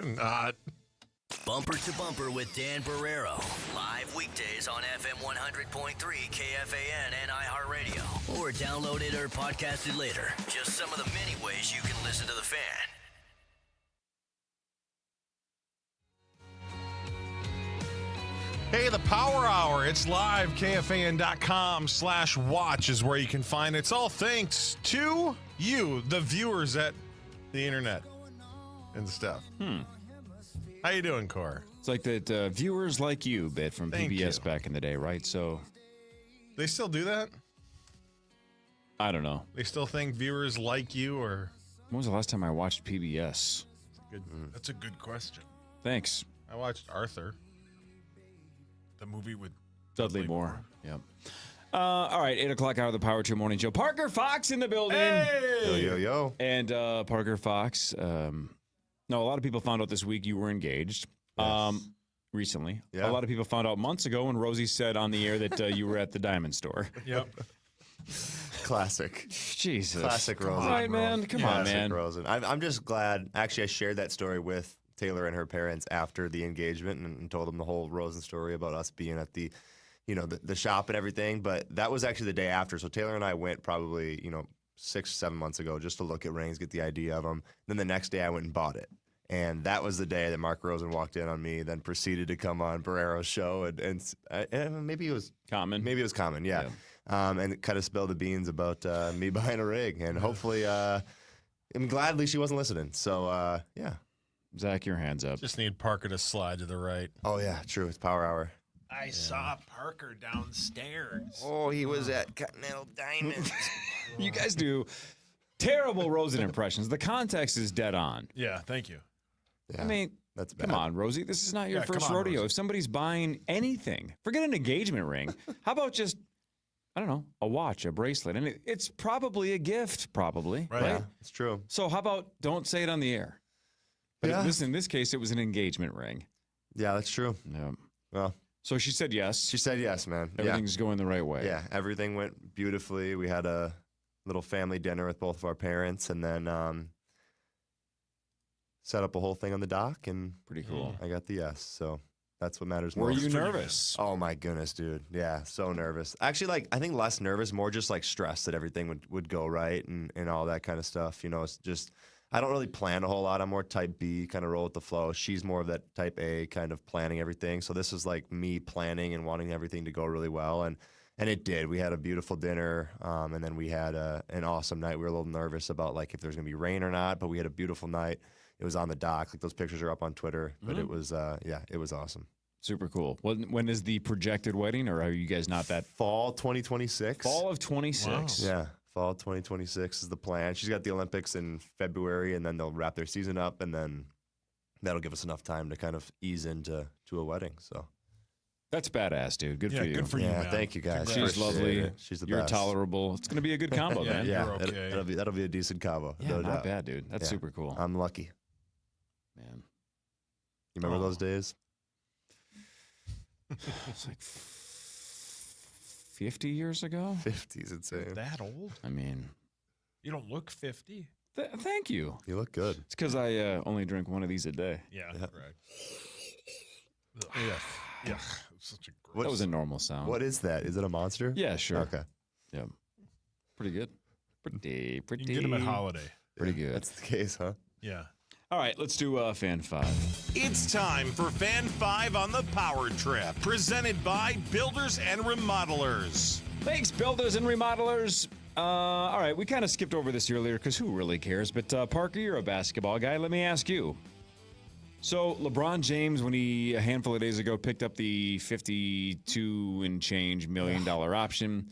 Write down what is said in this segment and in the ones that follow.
not. Bumper to Bumper with Dan Barrero. Live weekdays on FM 100.3 KFAN and iHeartRadio. Or download it or podcast it later. Just some of the many ways you can listen to the Fan. Hey, the Power Hour. It's live. KFAN.com/watch is where you can find it. It's all thanks to you, the viewers at the internet and stuff. How you doing, Cor? It's like that viewers like you bit from Thank PBS you. back in the day, right? So They still do that? I don't know. They still think viewers like you, or When was the last time I watched PBS? That's a good question. Thanks. I watched Arthur, the movie with Dudley Moore. Yep. All right, 8 o'clock hour of the Power 2 Morning Show. Parker Fox in the building. Hey! Yo. And Parker Fox, no, a lot of people found out this week you were engaged. Yes. Recently. Yeah. A lot of people found out months ago when Rosie said on the air that you were at the diamond store. Yep. Classic. Jesus. Classic All Rosie. right, man. Come on, Classic man. Rosen. I'm just glad. Actually, I shared that story with Taylor and her parents after the engagement and told them the whole Rosen story about us being at the, the shop and everything. But that was actually the day after. So Taylor and I went probably, 6 or 7 months ago just to look at rings, get the idea of them. Then the next day I went and bought it. And that was the day that Mark Rosen walked in on me, then proceeded to come on Barrero's show. And maybe it was Common. Maybe it was Common, yeah. And kind of spilled the beans about me buying a rig. And hopefully, I'm glad at least she wasn't listening. So, yeah. Zach, your hands up. Just need Parker to slide to the right. Oh, yeah, true. It's Power Hour. I saw Parker downstairs. Oh, he was at Continental Diamonds. You guys do terrible Rosen impressions. The context is dead on. Yeah, thank you. Yeah, I mean, that's bad. come on, Rosie. This is not your Yeah, come first on, rodeo. Rosie. If somebody's buying anything, forget an engagement ring. How about just, I don't know, a watch, a bracelet? And it's probably a gift, probably. Right. Yeah, it's true. So how about don't say it on the air? But Yeah. in this case, it was an engagement ring. Yeah, that's true. Yeah. Well, So she said yes. she said yes, man. Everything's going the right way. Yeah, everything went beautifully. We had a little family dinner with both of our parents and then set up a whole thing on the dock, and Pretty cool. I got the yes. So that's what matters Were most. you nervous? Oh my goodness, dude. Yeah, so nervous. Actually, I think less nervous, more just stressed that everything would go right and all that kind of stuff. It's just, I don't really plan a whole lot. I'm more type B, kind of roll with the flow. She's more of that type A, kind of planning everything. So this is me planning and wanting everything to go really well. And it did. We had a beautiful dinner, and then we had an awesome night. We were a little nervous about if there's going to be rain or not, but we had a beautiful night. It was on the dock. Those pictures are up on Twitter, but it was, it was awesome. Super cool. When is the projected wedding, or are you guys not that? Fall 2026. Fall of 26. Yeah, fall 2026 is the plan. She's got the Olympics in February, and then they'll wrap their season up, and then that'll give us enough time to kind of ease into a wedding. So That's badass, dude. Good for you. Good for you, yeah, man. thank you guys. Congrats. She's lovely. Appreciate it. She's the You're best. tolerable. It's going to be a good combo, man. Yeah. Yeah, You're okay. that'll be a decent combo. Yeah, no not doubt. bad, dude. That's Yeah. super cool. I'm lucky. Man. You remember Oh. those days? It's like 50 years ago? 50s, insane. That old? I mean, You don't look 50. thank you. You look good. It's because I only drink one of these a day. Yeah, Yeah. correct. Yeah. Yeah. Such a gross. That was a normal sound. What is that? Is it a monster? Yeah, sure. Okay. Yeah. Pretty good. Pretty You can get them at holiday. Pretty good. That's the case, huh? Yeah. All right, let's do Fan 5. It's time for Fan 5 on the Power Trip, presented by Builders and Remodelers. Thanks, builders and remodelers. All right, we kind of skipped over this earlier because who really cares? But Parker, you're a basketball guy. Let me ask you. So LeBron James, when he a handful of days ago picked up the $52 and change million option,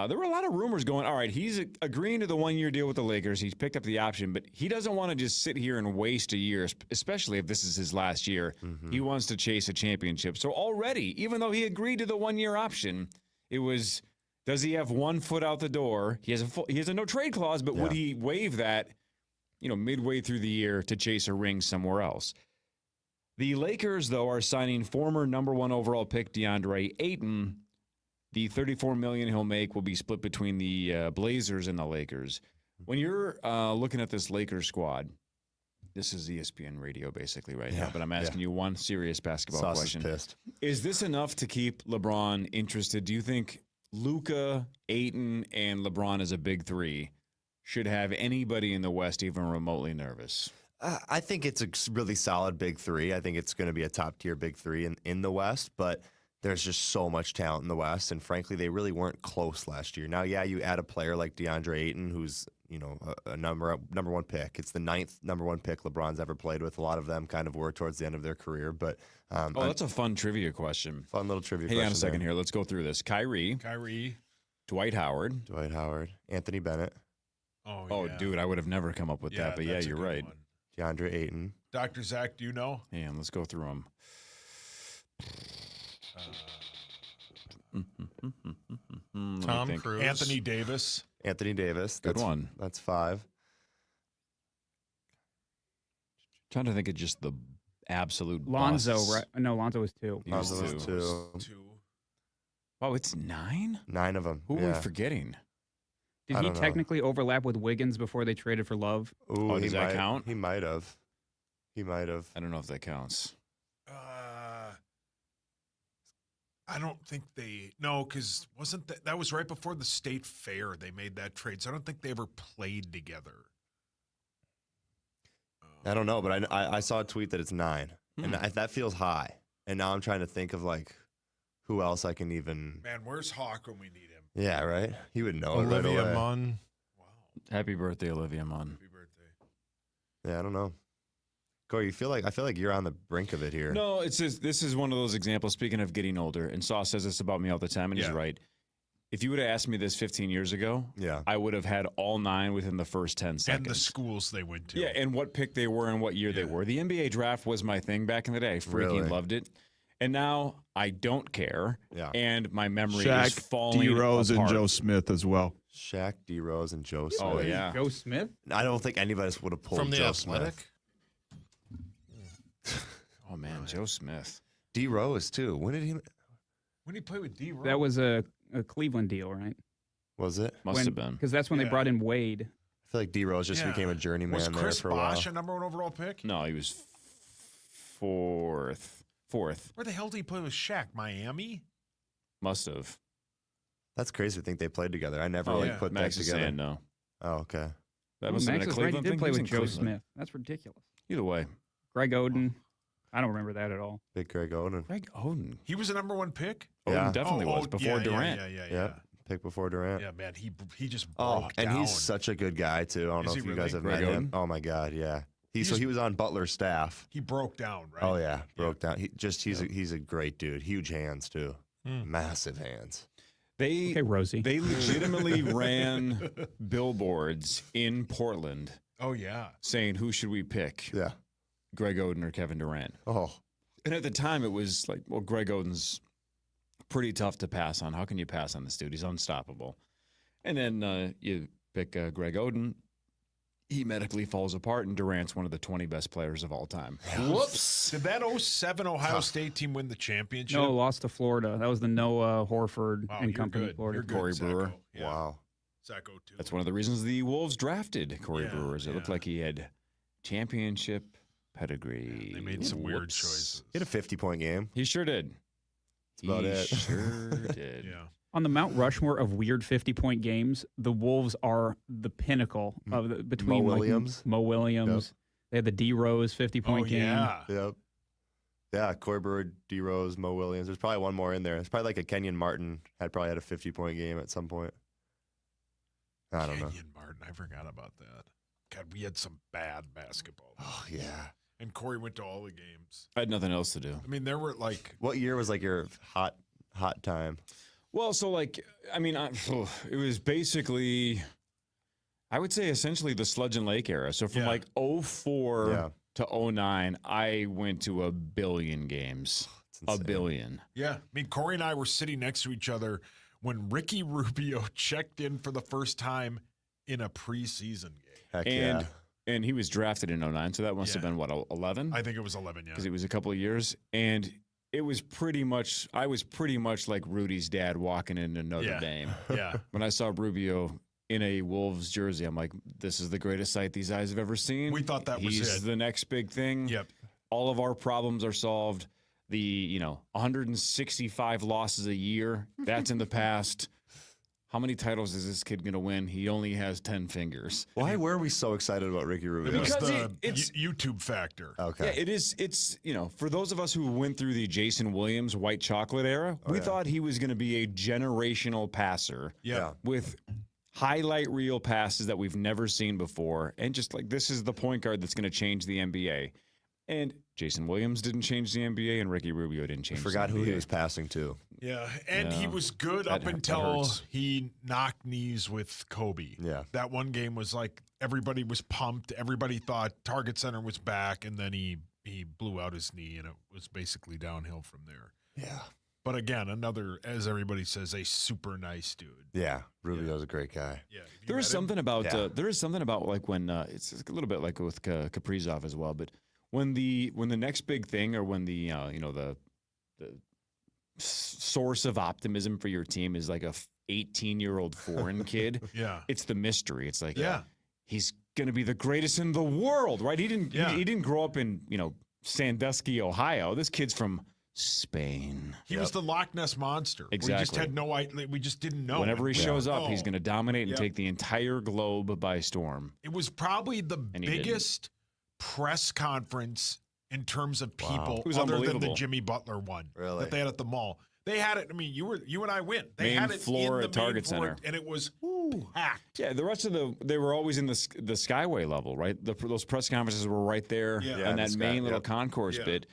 there were a lot of rumors going. All right, he's agreeing to the 1-year deal with the Lakers. He's picked up the option, but he doesn't want to just sit here and waste a year, especially if this is his last year. He wants to chase a championship. So already, even though he agreed to the 1-year option, it was, does he have one foot out the door? He has a no trade clause, but would he waive that, midway through the year to chase a ring somewhere else? The Lakers, though, are signing former number 1 overall pick DeAndre Ayton. The $34 million he'll make will be split between the Blazers and the Lakers. When you're looking at this Lakers squad, This is ESPN radio basically right now, but I'm asking you one serious basketball Sauce question. is pissed. Is this enough to keep LeBron interested? Do you think Luka, Ayton, and LeBron as a big three should have anybody in the West even remotely nervous? I think it's a really solid big three. I think it's going to be a top-tier big three in the West, but there's just so much talent in the West, and frankly, they really weren't close last year. Now, yeah, you add a player like DeAndre Ayton, who's a number one pick. It's the 9th number one pick LeBron's ever played with. A lot of them kind of were towards the end of their career, but that's a fun trivia question. Fun little trivia Hang question. on a second here. Let's go through this. Kyrie, Dwight Howard, Anthony Bennett, Oh, dude, I would have never come up with that, but yeah, that's a you're good right. one. DeAndre Ayton. Dr. Zach, do you know? And let's go through them. Tom Cruise. Anthony Davis. Good one. That's 5. Trying to think of just the absolute Lonzo, busts. right? No, Lonzo was 2. He was Lonzo was 2. 2. Oh, it's 9? 9 of them. Who are we forgetting? Did I he don't know. technically overlap with Wiggins before they traded for Love? Ooh, does that count? He might have. He might have. I don't know if that counts. I don't think because wasn't that was right before the state fair they made that trade. So I don't think they ever played together. I don't know, but I saw a tweet that it's 9, and that feels high. And now I'm trying to think of like who else I can even. Man, where's Hawk when we need him? Yeah, right. He would know it right Olivia away. Munn. Wow. Happy birthday, Olivia Munn. Happy birthday. Yeah, I don't know. Corey, I feel like you're on the brink of it here. No, it's just, this is one of those examples. Speaking of getting older, and Saw says this about me all the time, and he's Yeah. right. If you would have asked me this 15 years ago, Yeah. I would have had all 9 within the first 10 seconds. And the schools they went to. Yeah, and what pick they were and what year they Yeah. were. The NBA draft was my thing back in the day. I freaking Really? loved it. And now I don't care. Yeah. And my memory is Shaq, falling D Rose, and apart. Joe Smith as well. Shaq, D Rose, and Joe Smith. Oh, yeah. Joe Smith? I don't think any of us would have pulled From the Joe Athletic. Smith. Oh, man, Joe Smith. D Rose too. When did he? When did he play with D Rose? That was a Cleveland deal, right? Was it? Must have been. Because that's when they Yeah. brought in Wade. I feel like D Rose just Yeah. became a journeyman Was there Chris for a while. Bosh a number 1 overall pick? No, he was fourth. Where the hell did he play with Shaq? Miami? Must have. That's crazy to think they played together. I never Oh, like yeah. put Max that is together. saying no. Oh, okay. That Ooh, must have Max been a is right. He Cleveland did thing. play He was with in Joe Cleveland. Smith. That's ridiculous. Either way. Greg Oden. I don't remember that at all. Big Greg Oden. Greg Oden. He was a number 1 pick? Yeah. Oden definitely was before yeah, Durant. Yeah. Yeah. Pick before Durant. Yeah, man, he just Oh, brought and down. he's such a good guy too. I don't know Is if he you guys have really? met Greg him. Oden? Oh my God, yeah. He's- So he was on Butler's staff. He broke down, right? Oh yeah, broke down. He's a great dude. Huge hands too. Massive hands. They Okay, Rosie. They legitimately ran billboards in Portland Oh yeah. saying, who should we pick? Yeah. Greg Oden or Kevin Durant? Oh. And at the time, it was like, well, Greg Oden's pretty tough to pass on. How can you pass on this dude? He's unstoppable. And then you pick Greg Oden. He medically falls apart, and Durant's one of the 20 best players of all time. Whoops. Did that 07 Ohio State team win the championship? No, lost to Florida. That was the Noah Horford Wow, and you're company good. Florida. You're good, Corey Zacho. Brewer. Yeah. Wow. Zacho too. That's one of the reasons the Wolves drafted Corey Yeah, Brewer. It looked yeah. like he had championship pedigree. They made some weird Whoops. choices. He had a 50-point game. He sure did. That's about he it. sure did. Yeah. On the Mount Rushmore of weird 50-point games, the Wolves are the pinnacle of the, between Mo like, Williams. Mo Williams. They had the D Rose 50-point Oh game. yeah. Yep. Yeah, Corey Brewer, D Rose, Mo Williams. There's probably one more in there. It's probably like a Kenyon Martin had a 50-point game at some point. I don't know. Kenyon Martin. I forgot about that. God, we had some bad basketball. Oh yeah. And Corey went to all the games. I had nothing else to do. I mean, there were like What year was like your hot time? Well, so like, I mean, it was basically, I would say essentially the Sludge and Lake era. So from Yeah. like 04 Yeah. to 09, I went to 1 billion games. It's 1 insane. billion. Yeah. I mean, Corey and I were sitting next to each other when Ricky Rubio checked in for the first time in a preseason game. Heck And yeah. and he was drafted in 09, so that must have Yeah. been, what, 11? I think it was 11, yeah. Because it was a couple of years. And it was pretty much, I was pretty much like Rudy's dad walking into Notre Yeah. Dame. Yeah. When I saw Rubio in a Wolves jersey. I'm like, this is the greatest sight these eyes have ever seen. We thought that was He's it. the next big thing. Yep. All of our problems are solved. The 165 losses a year, that's in the past. How many titles is this kid going to win? He only has 10 fingers. Why were we so excited about Ricky Rubio? It was Because the it's- YouTube factor. Okay. Yeah, it is. It's, for those of us who went through the Jason Williams white chocolate era, we thought he was going to be a generational passer Yeah. with highlight reel passes that we've never seen before. And just like, this is the point guard that's going to change the NBA. And Jason Williams didn't change the NBA, and Ricky Rubio didn't change Forgot the who NBA. he was passing to. Yeah, and he Yeah. was good That- up that until hurts. he knocked knees with Kobe. Yeah. That one game was like everybody was pumped. Everybody thought Target Center was back, and then he blew out his knee, and it was basically downhill from there. Yeah. But again, another, as everybody says, a super nice dude. Yeah. Rubio's a great guy. Yeah, have you There is met him? something about Yeah. like when it's a little bit like with Kaprizov as well, but when the next big thing or when the source of optimism for your team is like a 18-year-old foreign kid, Yeah. it's the mystery. It's like Yeah. he's going to be the greatest in the world, right? He didn't grow up in Sandusky, Ohio. This kid's from Spain. He was the Loch Ness monster. We just Exactly. had no idea. We just didn't know. Whenever he shows up, Oh. he's going to dominate and Yep. take the entire globe by storm. It was probably the And he didn't. biggest press conference in terms of people It was other than the unbelievable. Jimmy Butler one Really? that they had at the mall. They had it. I mean, you and I went. They Main had it floor in the at Target main floor, Center. and it was packed. Yeah, the rest of they were always in the Skyway level, right? Those press conferences were right there Yeah. on Yeah, that the main little yep. concourse Yeah. bit.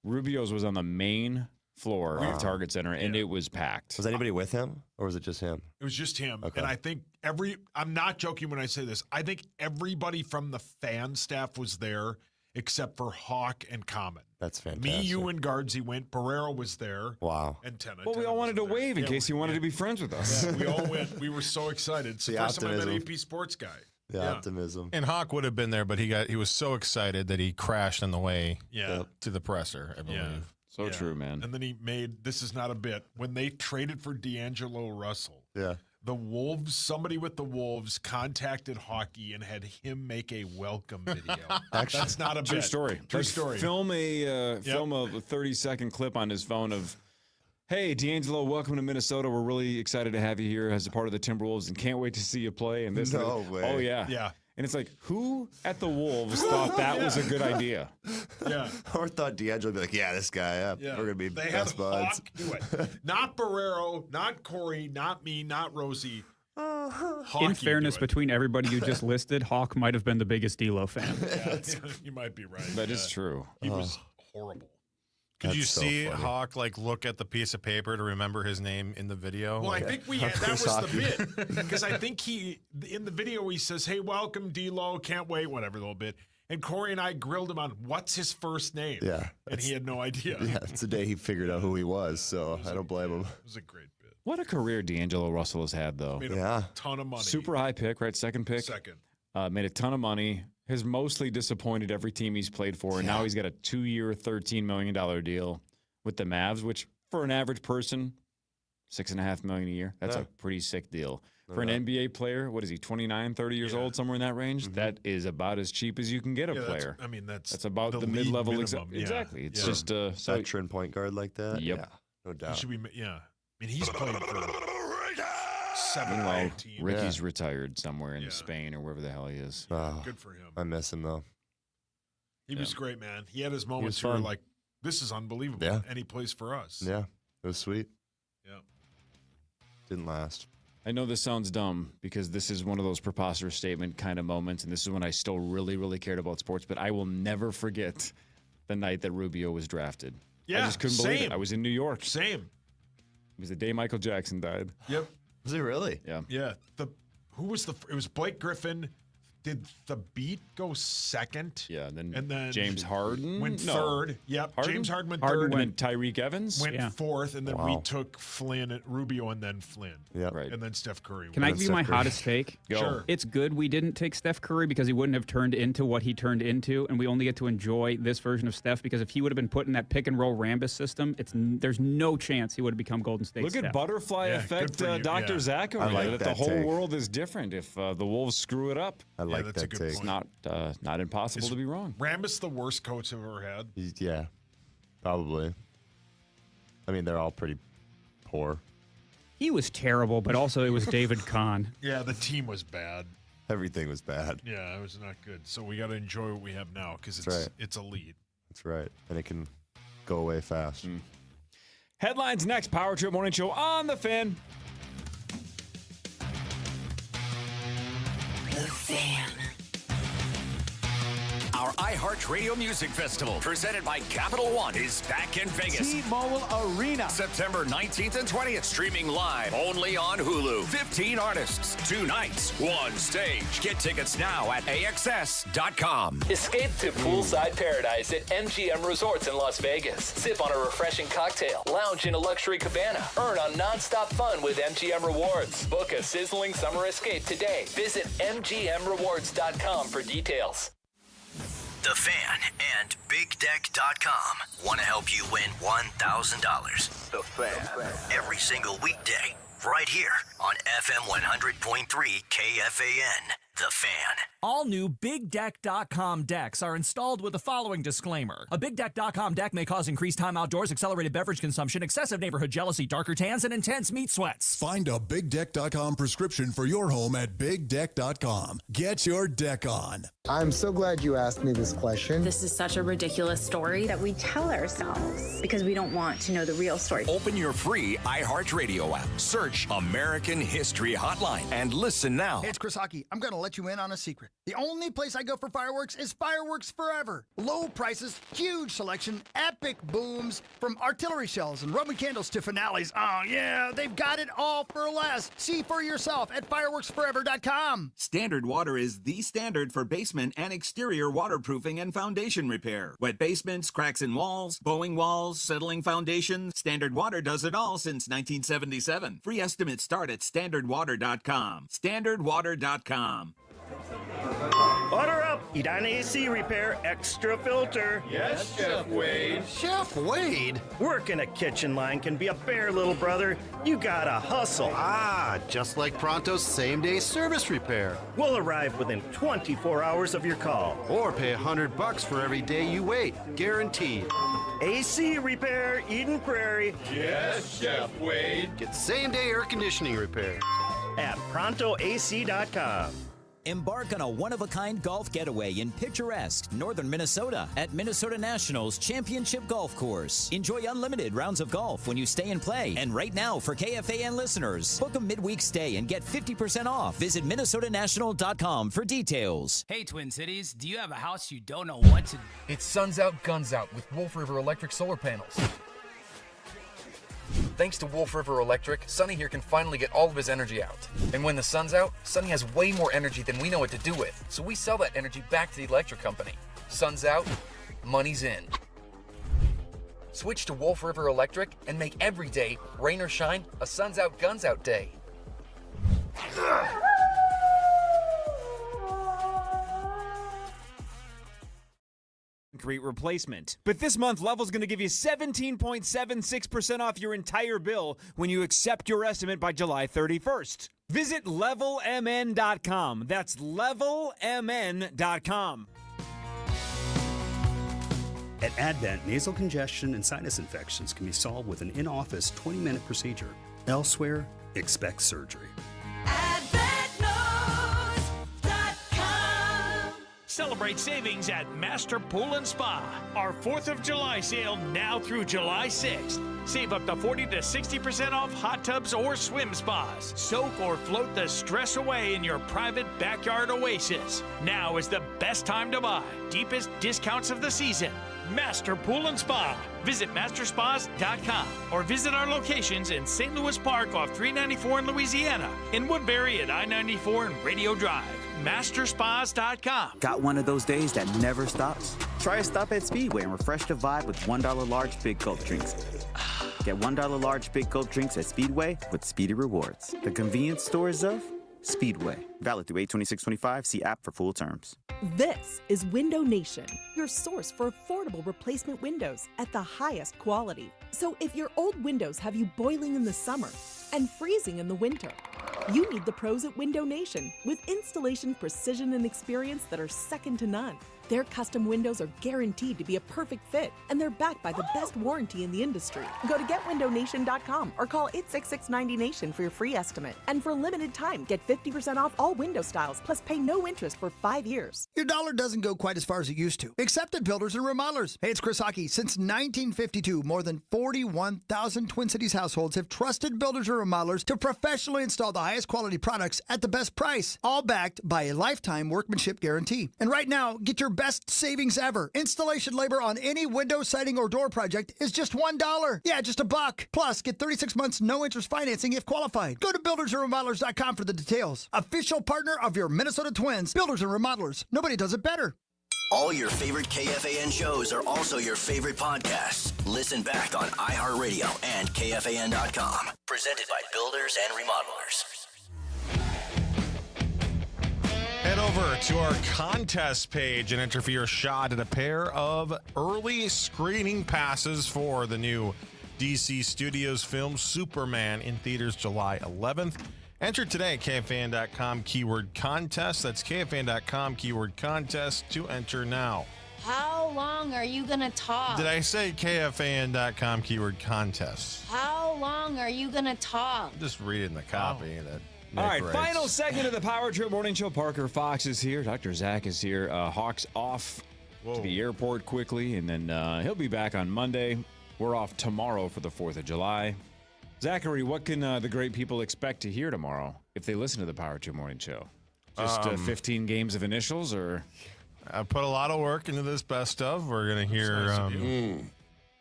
Rubio's was on the main floor of Target Center, and it was packed. Was anybody with him, or was it just him? It was just him. Okay. And I think I'm not joking when I say this. I think everybody from the fan staff was there except for Hawk and Common. That's fantastic. Me, you, and Guardsy went. Barrero was there. Wow. And Tennant. Well, we all wanted to wave in case he wanted to be be. friends with us. We all went. We were so excited. It's the The first time I met an optimism. AP Sports guy. The Yeah. optimism. And Hawk would have been there, but he was so excited that he crashed on the way Yeah. to the presser, I believe. Yeah. So Yeah. true, man. And then he made, this is not a bit, when they traded for D'Angelo Russell, Yeah. the Wolves, somebody with the Wolves contacted Hockey and had him make a welcome video. That's not a True bit. story. True Like, story. Film a 30-second clip on his phone of, "Hey, D'Angelo, welcome to Minnesota. We're really excited to have you here as a part of the Timberwolves, and can't wait to see you play." And this, No way. Oh yeah, Yeah. And it's like, who at the Wolves thought that was a good idea? Yeah. Or thought D'Angelo would be like, yeah, this guy, Yeah. we're going to be they best had buds. Hawk do it. Not Barrero, not Corey, not me, not Rosie. Hockey In fairness, do it. between everybody you just listed, Hawk might have been the biggest D'Lo fan. Yeah, you might be right. That is true. He was horrible. Could you That's so see funny. Hawk look at the piece of paper to remember his name in the video? Well, I think that was Hockey. the bit because I think in the video he says, "Hey, welcome, D'Lo. Can't wait." Whatever, a little bit. And Corey and I grilled him on what's his first name. Yeah. and he had no idea. Yeah, it's the day he figured out who he was, so I don't blame him. It was a great bit. What a career D'Angelo Russell has had, though. Made Yeah. a ton of money. Super high pick, right? Second pick. Second. Made a ton of money. Has mostly disappointed every team he's played for, and now he's got a 2-year, $13 million deal with the Mavs, which for an average person, $6.5 million a year. That's a pretty sick deal. For an NBA player, what is he, 29, 30 years old, somewhere in that range? That is about as cheap as you can get a Yeah, player. that's about the league mid-level. minimum. Yeah. Exactly. It's Yeah. just so Veteran point guard like that? Yep. Yeah, no He doubt. should be. Yeah, I mean he's played for 7 or meanwhile, 8 teams. Ricky's retired somewhere in Yeah. Spain or wherever the hell he is. Oh, Good for him. I miss him, though. He was great, man. He had his moments where fun. you're like, this is unbelievable. Yeah. And he plays for us. Yeah, it was sweet. Yeah. Didn't last. I know this sounds dumb because this is one of those preposterous statement kind of moments, and this is when I still really, really cared about sports, but I will never forget the night that Rubio was drafted. Yeah, I just couldn't believe same. it. I was in New York. Same. It was the day Michael Jackson died. Yep. Was he really? Yeah. Yeah. It was Blake Griffin, did the Beat go second? Yeah, and And then James Harden went third. Yep, Harden? James Harden went Harden third. went Tyreek Evans. Went fourth, and then we Wow. took Rubio, and then Flynn. Yeah. Right. And then Steph Curry. Can I give you my hottest take? Go. Sure. It's good we didn't take Steph Curry because he wouldn't have turned into what he turned into, and we only get to enjoy this version of Steph because if he would have been put in that pick and roll Rambus system, there's no chance he would have become Golden State. Look Steph. at butterfly Yeah, effect, good for you. Dr. Yeah. Zach. I like that the that whole take. world is different if the Wolves screw it up. I like that's a that good take. point. Not impossible to be wrong. Rambus the worst coach I've ever had. Yeah, probably. I mean, they're all pretty poor. He was terrible, but also it was David Kahn. Yeah, the team was bad. Everything was bad. Yeah, it was not good. So we got to enjoy what we have now because That's right. it's elite. That's right. And it can go away fast. Headlines next. Power Trip Morning Show on the Fan. Our iHeartRadio Music Festival, presented by Capital One, is back in Vegas. T-Mobile Arena. September 19th and 20th, streaming live only on Hulu. 15 artists, 2 nights, 1 stage. Get tickets now at AXS.com. Escape to poolside paradise at MGM Resorts in Las Vegas. Sip on a refreshing cocktail. Lounge in a luxury cabana. Earn on nonstop fun with MGM Rewards. Book a sizzling summer escape today. Visit MGMRewards.com for details. The Fan and BigDeck.com want to help you win $1,000. The Fan. Every single weekday, right here on FM 100.3 KFAN. The Fan. All new BigDeck.com decks are installed with the following disclaimer. A BigDeck.com deck may cause increased time outdoors, accelerated beverage consumption, excessive neighborhood jealousy, darker tans, and intense meat sweats. Find a BigDeck.com prescription for your home at BigDeck.com. Get your deck on. I'm so glad you asked me this question. This is such a ridiculous story that we tell ourselves because we don't want to know the real story. Open your free iHeartRadio app. Search American History Hotline and listen now. Hey, it's Chris Hockey. I'm going to let you in on a secret. The only place I go for fireworks is Fireworks Forever. Low prices, huge selection, epic booms, from artillery shells and Roman candles to finales. Oh, yeah, they've got it all for less. See for yourself at fireworksforever.com. Standard Water is the standard for basement and exterior waterproofing and foundation repair. Wet basements, cracks in walls, bowing walls, settling foundations. Standard Water does it all since 1977. Free estimates start at standardwater.com. Standardwater.com. Order up! Edina AC Repair Extra Filter. Yes, Chef Wade. Chef Wade? Work in a kitchen line can be a bear, little brother. You gotta hustle. Ah, just like Pronto's same-day service repair. We'll arrive within 24 hours of your call. Or pay $100 for every day you wait. Guaranteed. AC Repair, Eden Prairie. Yes, Chef Wade. Get same-day air conditioning repair. At ProntoAC.com. Embark on a one-of-a-kind golf getaway in picturesque northern Minnesota at Minnesota Nationals Championship Golf Course. Enjoy unlimited rounds of golf when you stay and play. And right now, for KFAN listeners, book a midweek stay and get 50% off. Visit MinnesotaNational.com for details. Hey, Twin Cities, do you have a house you don't know what to do? It's Suns Out, Guns Out with Wolf River Electric solar panels. Thanks to Wolf River Electric, Sonny here can finally get all of his energy out. And when the sun's out, Sonny has way more energy than we know what to do with. So we sell that energy back to the electric company. Sun's out, money's in. Switch to Wolf River Electric and make every day, rain or shine, a Suns Out, Guns Out day. Concrete replacement. But this month, Level's going to give you 17.76% off your entire bill when you accept your estimate by July 31st. Visit levelmn.com. That's levelmn.com. At Advent, nasal congestion and sinus infections can be solved with an in-office 20-minute procedure. Elsewhere, expect surgery. Celebrate savings at Master Pool and Spa. Our 4th of July sale now through July 6th. Save up to 40 to 60% off hot tubs or swim spas. Soak or float the stress away in your private backyard oasis. Now is the best time to buy. Deepest discounts of the season. Master Pool and Spa. Visit masterspas.com or visit our locations in St. Louis Park off 394 in Louisiana, in Woodbury at I-94 and Radio Drive. masterspas.com. Got one of those days that never stops? Try a stop at Speedway and refresh the vibe with $1 large Big Gulp drinks. Get $1 large Big Gulp drinks at Speedway with Speedy Rewards. The convenience stores of Speedway. Valid through 8/26/25. See app for full terms. This is Window Nation, your source for affordable replacement windows at the highest quality. So if your old windows have you boiling in the summer and freezing in the winter, you need the pros at Window Nation with installation precision and experience that are second to none. Their custom windows are guaranteed to be a perfect fit, and they're backed by the best warranty in the industry. Go to getwindownation.com or call 866-90NATION for your free estimate. And for a limited time, get 50% off all window styles, plus pay no interest for 5 years. Your dollar doesn't go quite as far as it used to, except at Builders and Remodelers. Hey, it's Chris Hockey. Since 1952, more than 41,000 Twin Cities households have trusted Builders and Remodelers to professionally install the highest quality products at the best price, all backed by a lifetime workmanship guarantee. And right now, get your best savings ever. Installation labor on any window, siding, or door project is just $1. Yeah, just $1. Plus, get 36 months no interest financing if qualified. Go to buildersandremodelers.com for the details. Official partner of your Minnesota Twins, Builders and Remodelers. Nobody does it better. All your favorite KFAN shows are also your favorite podcasts. Listen back on iHeartRadio and KFAN.com. Presented by Builders and Remodelers. Head over to our contest page and enter for your shot at a pair of early screening passes for the new DC Studios film Superman in theaters July 11th. Enter today at KFAN.com keyword contest. That's KFAN.com keyword contest to enter now. How long are you going to talk? Did I say KFAN.com keyword contest? How long are you going to talk? I'm just reading the copy that All right, writes. final segment of the Power Trip Morning Show. Parker Fox is here. Dr. Zach is here. Hawk's off to the airport quickly, and then he'll be back on Monday. We're off tomorrow for the 4th of July. Zachary, what can the great people expect to hear tomorrow if they listen to the Power Trip Morning Show? Just 15 games of initials, or? I put a lot of work into this best of. We're going to hear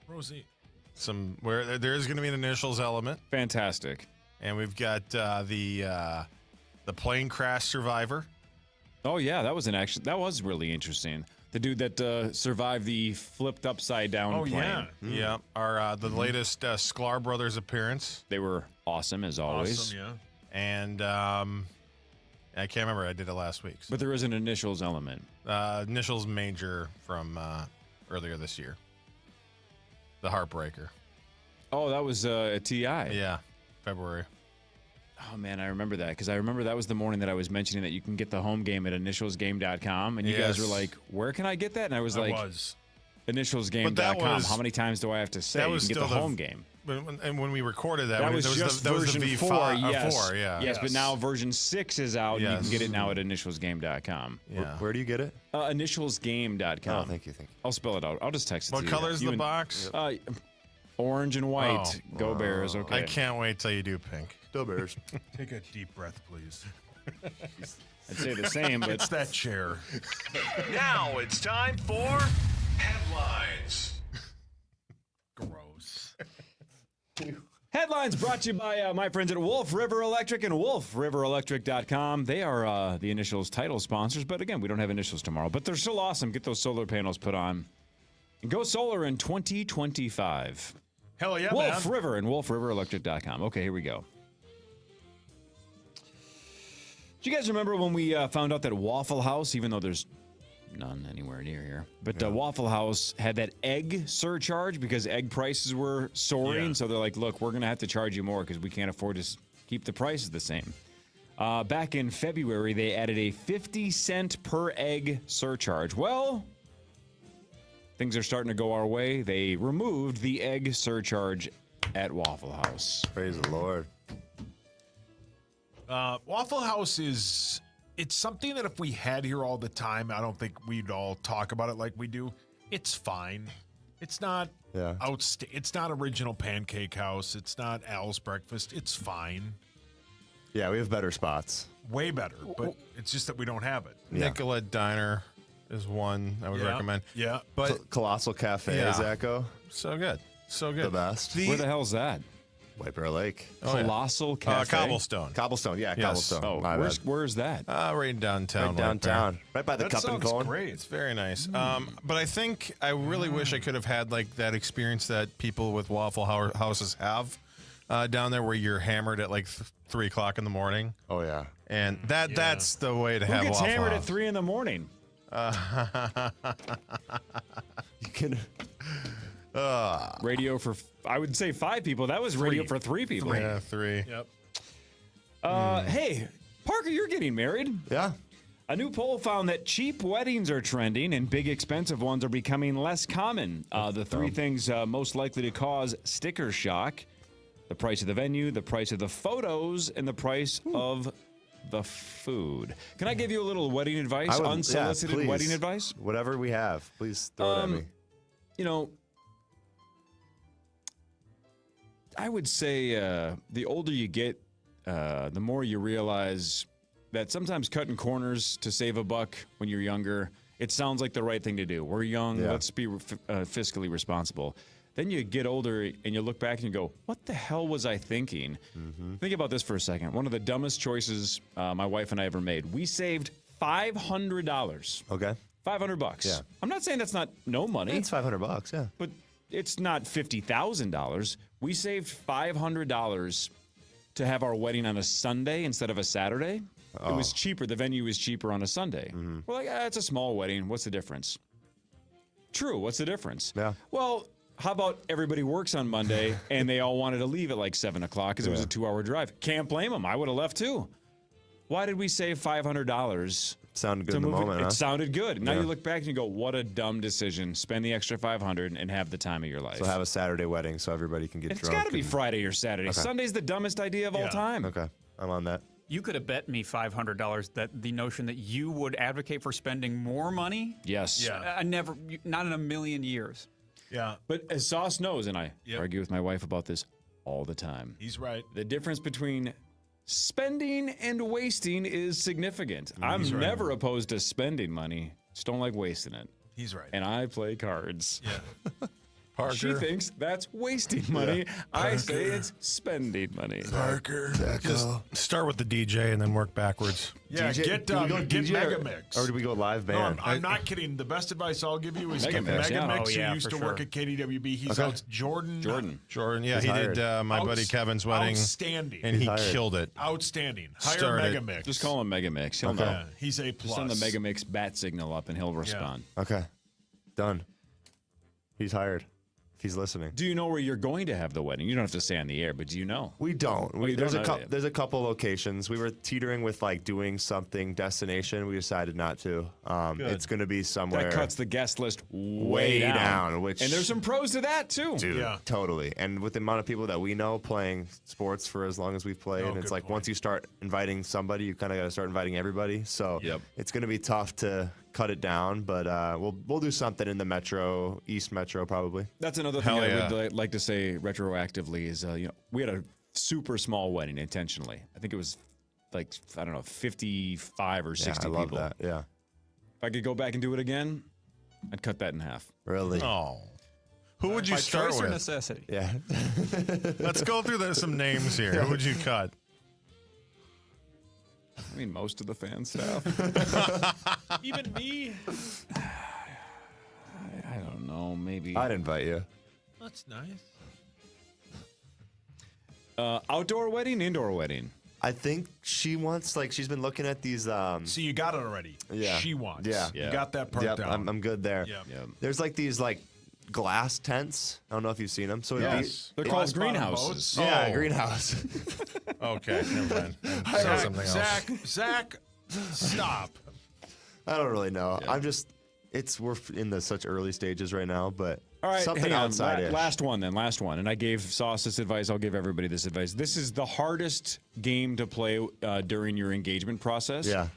Rosie. Where there is going to be an initials element. Fantastic. And we've got the plane crash survivor. Oh yeah, that was really interesting. The dude that survived the flipped upside down plane. Yeah. Our the latest Sklar Brothers appearance. They were awesome as always. Awesome, yeah. And I can't remember. I did it last week. But there is an initials element. Initials major from earlier this year. The Heartbreaker. Oh, that was a TI. Yeah, February. Oh, man, I remember that because I remember that was the morning that I was mentioning that you can get the home game at initialsgame.com. And you guys were like, where can I get that? And I was initialsgame.com. How many times do I have to say you can get the home game? And when we recorded that, that was just version 4, yes. 4, yeah. Yes, but now version 6 is out, and you can get it now at initialsgame.com. Yeah. Where do you get it? Initialsgame.com. Oh, thank you. I'll spell it out. I'll just text it to you. What color is the box? Orange and white. Go Bears, okay. I can't wait till you do pink. Go Bears. Take a deep breath, please. I'd say the same, but... It's that chair. Now it's time for headlines. Gross. Headlines brought to you by my friends at Wolf River Electric and WolfRiverElectric.com. They are the Initials title sponsors, but again, we don't have initials tomorrow. But they're still awesome. Get those solar panels put on. And go solar in 2025. Hell yeah, Wolf River and WolfRiverElectric.com. Okay, here we go. Do you guys remember when we found out that Waffle House, even though there's none anywhere near here, but Waffle House had that egg surcharge because egg prices were soaring. Yeah. So they're like, look, we're going to have to charge you more because we can't afford to keep the prices the same. Back in February, they added a 50-cent per egg surcharge. Well, things are starting to go our way. They removed the egg surcharge at Waffle House. Praise the Lord. Waffle House it's something that if we had here all the time, I don't think we'd all talk about it like we do. It's fine. It's not it's not Original Pancake House. It's not Al's Breakfast. It's fine. Yeah, we have better spots. Way better, but it's just that we don't have it. Yeah. Nicolette Diner. is one I would recommend. Yeah. But Colossal Cafe, Zacho. So good. So good. The best. Where the hell's that? White Bear Lake. Colossal Cafe? Cobblestone. Cobblestone, yeah, Cobblestone. Oh, where's that? Right downtown. Right downtown. Right by the That Cup and sounds Cone. great. It's very nice. But I think I really wish I could have had like that experience that people with Waffle Houses have down there, where you're hammered at like 3 o'clock in the morning. Oh yeah, and that's the way to have. Who gets Waffle hammered House. at 3 in the morning? You can. Radio for, I would say 5 people. That was radio for 3 people. Yeah, 3. Yep. Hey, Parker, you're getting married. Yeah. A new poll found that cheap weddings are trending and big expensive ones are becoming less common. The 3 things most likely to cause sticker shock: the price of the venue, the price of the photos, and the price of the food. Can I give you a little wedding advice? Unsolicited wedding advice? Whatever we have, please throw it at me. You know, I would say the older you get, the more you realize that sometimes cutting corners to save a buck when you're younger, it sounds like the right thing to do. We're young, let's be fiscally responsible. Then you get older and you look back and you go, what the hell was I thinking? Think about this for a second. One of the dumbest choices my wife and I ever made. We saved $500. Okay. $500. Yeah. I'm not saying that's not no money. It's $500, yeah. But it's not $50,000. We saved $500 to have our wedding on a Sunday instead of a Saturday. It was cheaper. The venue was cheaper on a Sunday. We're like, it's a small wedding. What's the difference? True. What's the difference? Yeah. Well, how about everybody works on Monday and they all wanted to leave at like 7 o'clock because it was a 2-hour drive? Can't blame them. I would have left too. Why did we save $500? Sounded good in the moment, It huh? sounded good. Now Yeah. you look back and you go, what a dumb decision. Spend the extra $500 and have the time of your life. So have a Saturday wedding so everybody can get It's drunk. got to be Friday or Saturday. Okay. Sunday's the dumbest idea of all time. Okay, I'm on that. You could have bet me $500 that the notion that you would advocate for spending more money. Yes. I never, not in a million years. Yeah. But as Sauce knows, and I argue with my wife about this all the time. He's right. The difference between spending and wasting is significant. I'm He's right. never opposed to spending money. Just don't like wasting it. He's right. And I play cards. Yeah. Parker. She thinks that's wasting money. I say it's spending money. Parker. Just start with the DJ and then work backwards. Yeah, DJ, get do we go get DJ Mega Mix. Or do we go live No, band? I'm not kidding. The best advice I'll give you is Mega get Mix, Mega yeah. Mix, Oh, yeah, who used for to work sure. at KDWB. He's Okay. out Jordan. Jordan, yeah, He's he hired. did my buddy Kevin's wedding. Outstanding. And He's he hired. killed it. Outstanding. Hire Started. Mega Mix. Just call him Mega Mix. He'll know. Yeah, he's A+. Just send the Mega Mix bat signal up and he'll respond. Okay, done. He's hired. If he's listening. Do you know where you're going to have the wedding? You don't have to say on the air, but do you know? We don't. you There's don't a know couple. yet. There's a couple locations. We were teetering with like doing something destination. We decided not to. It's going to be somewhere. That cuts the guest list way down. Which and there's some pros to that too. dude, Yeah. totally. And with the amount of people that we know playing sports for as long as we've played, and it's good like point. once you start inviting somebody, you kind of got to start inviting everybody. So it's going to be tough to cut it down, but we'll do something in the East Metro probably. That's another thing Hell I yeah. would like to say retroactively is we had a super small wedding intentionally. I think it was like 55 or 60 I love people. that. Yeah. If I could go back and do it again, I'd cut that in half. Really? Oh. Who would you By start choice or with? necessity? Yeah. Let's go through some names here. Who would you cut? I mean, most of the fan staff. Even me. I don't know. Maybe I'd invite you. That's nice. outdoor wedding, indoor wedding. I think she wants, like, she's been looking at these. So you got it already. Yeah. She wants. Yeah. You got that part Yep, down. I'm good there. Yep. There's like these like glass tents. I don't know if you've seen them. So it'd Yes. They're Glass called bottom greenhouses. boats. Yeah, Oh. greenhouse. Okay, never mind. I saw something else. Zach, stop. I don't really know. I'm just. We're in the such early stages right now, but All right, something hang on. outside. Last one. And I gave Sauce this advice. I'll give everybody this advice. This is the hardest game to play during your engagement process. Yeah.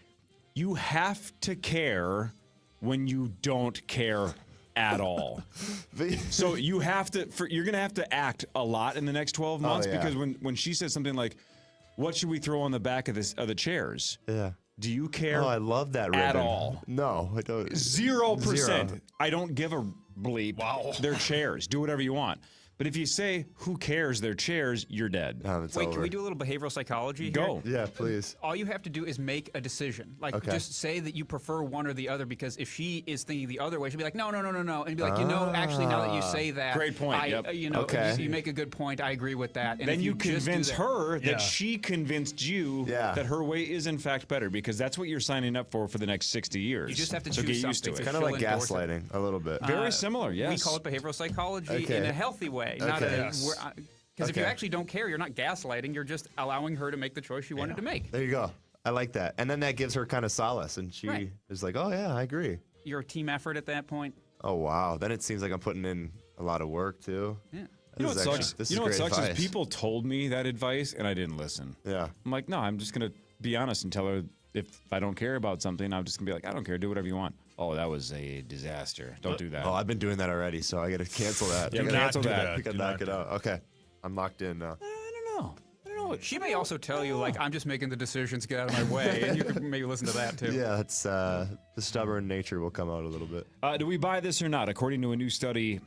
You have to care when you don't care at all. So you have to. You're going to have to act a lot in the next 12 months yeah. because when she says something like, "What should we throw on the back of the chairs?" Yeah. Do you care? Oh, I love that ribbon. At all? No, I don't. 0%. Zero. I don't give a bleep. Wow. They're chairs. Do whatever you want. But if you say, who cares, they're chairs, you're dead. Wait, can we do a little behavioral psychology here? Go. Yeah, please. All you have to do is make a decision. Like, Okay. just say that you prefer one or the other, because if she is thinking the other way, she'll be like, no. And be like, actually, now that you say that. Great point, yep. You make a good point. I agree with that. And then if you just do convince that- her that she convinced you that her way is, in fact, better, because that's what you're signing up for the next 60 years. You just have to so choose get used to something. it. Kind of like gaslighting a little bit. Very similar, yes. We call it behavioral psychology Okay. in a healthy way. Okay. Not a, Yes. because if you actually don't care, you're not gaslighting. You're just allowing her to make the choice she wanted to make. There you go. I like that. And then that gives her kind of solace, and she is like, oh, yeah, I agree. You're a team effort at that point. Oh, wow. Then it seems like I'm putting in a lot of work, too. Yeah. You know what sucks? This You know what is great sucks advice. is people told me that advice and I didn't listen. Yeah. I'm like, no, I'm just gonna be honest and tell her if I don't care about something, I'm just gonna be like, I don't care, do whatever you want. Oh, that was a disaster. Don't do that. Oh, I've been doing that already, so I got to cancel that. Yeah, I gotta cancel that. I got to knock it out. Okay. I'm locked in now. I don't know. She may also tell you, like, I'm just making the decisions, get out of my way, and you can maybe listen to that too. Yeah, it's the stubborn nature will come out a little bit. Do we buy this or not? According to a new study,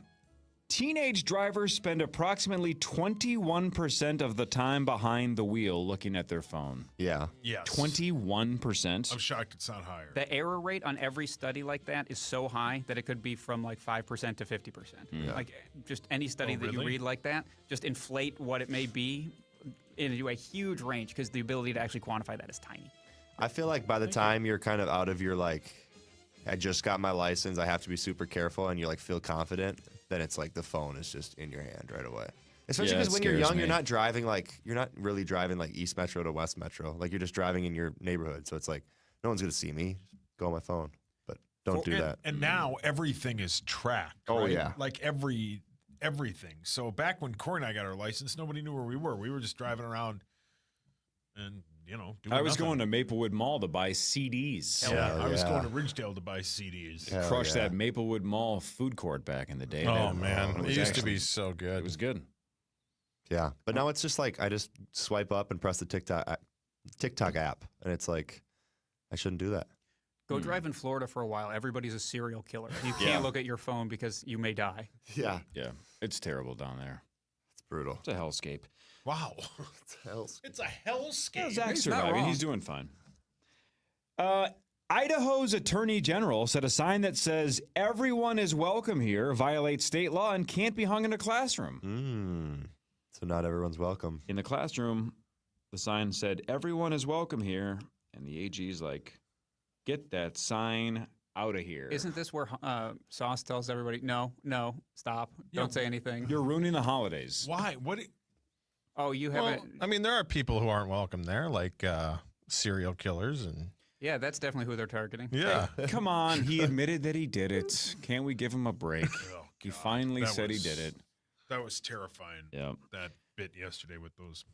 teenage drivers spend approximately 21% of the time behind the wheel looking at their phone. Yeah. Yes. 21%. I'm shocked it's not higher. The error rate on every study like that is so high that it could be from like 5% to 50%. Yeah. Like, just any study that you really? read like that, just inflate what it may be into a huge range, because the ability to actually quantify that is tiny. I feel like by the time you're kind of out of your, like, I just got my license, I have to be super careful, and you, like, feel confident, then it's like the phone is just in your hand right away. Especially Yeah, because it when you're scares young, me. you're not driving, like, you're not really driving, like, East Metro to West Metro. Like, you're just driving in your neighborhood. So it's like, no one's going to see me. Go on my phone. But don't do that. And now everything is tracked. Oh, right? yeah. Like everything. So back when Corey and I got our license, nobody knew where we were. We were just driving around and, doing I was nothing. going to Maplewood Mall to buy CDs. Yeah, I was going to Ridgedale to buy CDs. Crushed that Maplewood Mall food court back in the day. Oh, man. It It was used to actually- be so good. It was good. Yeah. But now it's just like, I just swipe up and press the TikTok app. And it's like, I shouldn't do that. Go drive in Florida for a while. Everybody's a serial killer. You can't Yeah. look at your phone because you may die. Yeah. Yeah. It's terrible down there. It's brutal. It's a hellscape. Wow. It's a hellscape. Zach's surviving. He's doing fine. Idaho's attorney general said a sign that says everyone is welcome here violates state law and can't be hung in a classroom. So not everyone's welcome. In the classroom, the sign said everyone is welcome here. And the AG's like, get that sign out of here. Isn't this where Sauce tells everybody, no, stop, Yeah. don't say anything? You're ruining the holidays. Why? What? Oh, you Well, haven't. I mean, there are people who aren't welcome there, like serial killers and. Yeah, that's definitely who they're targeting. Yeah. Come on. He admitted that he did it. Can't we give him a break? He finally That said was- he did it. That was terrifying. Yep. That bit yesterday with those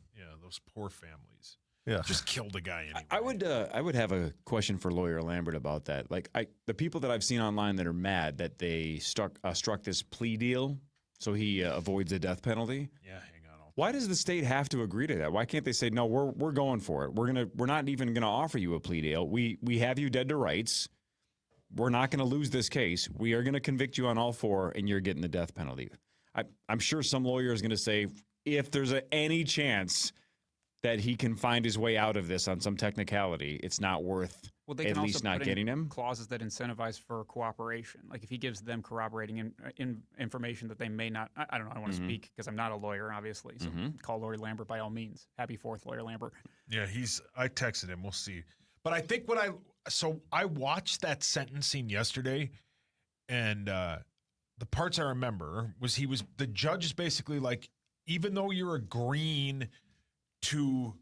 poor families. Yeah. Just killed a guy anyway. I would have a question for Lawyer Lambert about that. Like, the people that I've seen online that are mad that they struck this plea deal so he avoids the death penalty. Yeah, hang on. Why does the state have to agree to that? Why can't they say no? We're going for it. We're not even gonna offer you a plea deal. We have you dead to rights. We're not gonna lose this case. We are gonna convict you on all four, and you're getting the death penalty. I'm sure some lawyer is gonna say if there's any chance that he can find his way out of this on some technicality, it's not worth Well, they at can least also not put getting in him. clauses that incentivize for cooperation. Like if he gives them corroborating information that they may not. I don't know. I don't want to Mhm. speak because I'm not a lawyer, obviously. So call Lawyer Lambert by all means. Happy 4th, Lawyer Lambert. Yeah, I texted him. We'll see. But I think I watched that sentencing yesterday, and the parts I remember was the judge is basically like, even though you're agreeing to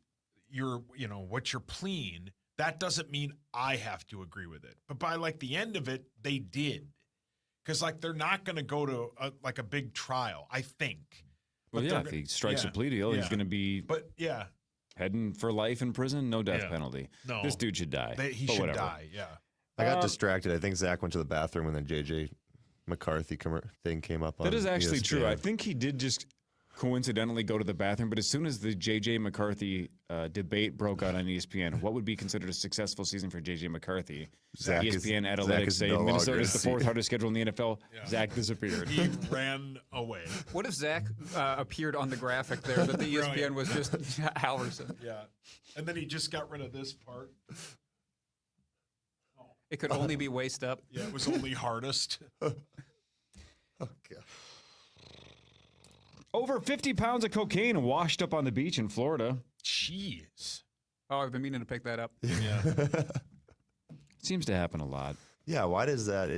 what you're pleading, that doesn't mean I have to agree with it. But by like the end of it, they did. Because like they're not going to go to a big trial, I think. Well, But yeah, they're if he gonna- strikes yeah, a plea deal, he's yeah. going to be heading for life in prison, no death Yeah. penalty. No. This dude should die. He but should whatever. die, yeah. I got distracted. I think Zach went to the bathroom when the J.J. McCarthy thing came up on That is actually true. ESPN. I think he did just coincidentally go to the bathroom, but as soon as the J.J. McCarthy debate broke out on ESPN, what would be considered a successful season for J.J. McCarthy? ESPN analytics saying Minnesota is the fourth hardest schedule in the NFL. Yeah. Zach disappeared. He ran away. What if Zach appeared on the graphic there that the ESPN was just Halverson? Yeah. And then he just got rid of this part. It could only be waist up. Yeah, it was only hardest. Okay. Over 50 pounds of cocaine washed up on the beach in Florida. Jeez. Oh, I've been meaning to pick that up. Yeah. Seems to happen a lot. Yeah, why does that?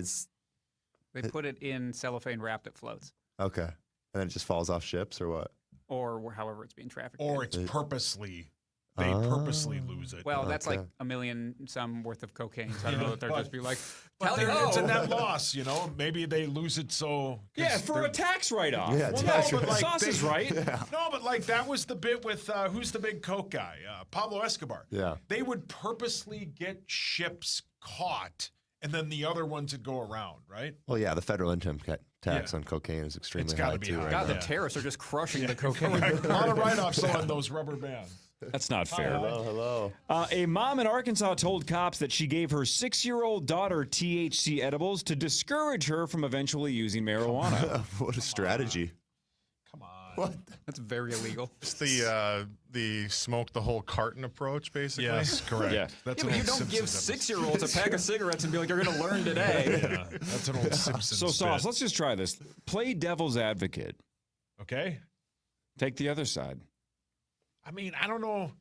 They put it in cellophane wrapped that floats. Okay. And then it just falls off ships or what? Or however it's being trafficked. Or it's purposely. They purposely lose it. Well, that's like $1 million some worth of cocaine. So I don't know if they're just be like, it's a net loss, Maybe they lose it so. Yeah, for a tax write-off. Yeah, Sauce is right. Yeah. No, but like that was the bit with who's the big coke guy? Pablo Escobar. Yeah. They would purposely get ships caught, and then the other ones would go around, right? Well, yeah, the federal income tax on cocaine is extremely high too. Right God, now. the terrorists are just crushing the cocaine. Correct. A lot of write-offs on those rubber bands. That's not fair. Hello. A mom in Arkansas told cops that she gave her 6-year-old daughter THC edibles to discourage her from eventually using marijuana. What a strategy. Come on. What? That's very illegal. It's the smoke the whole carton approach, basically. Yes, correct. Yeah. That's But you don't give 6-year-olds a pack of cigarettes and be like, you're going to learn today. Yeah, that's an old Simpsons So, Sauce, bit. let's just try this. Play devil's advocate. Okay. Take the other side. I mean, I don't know.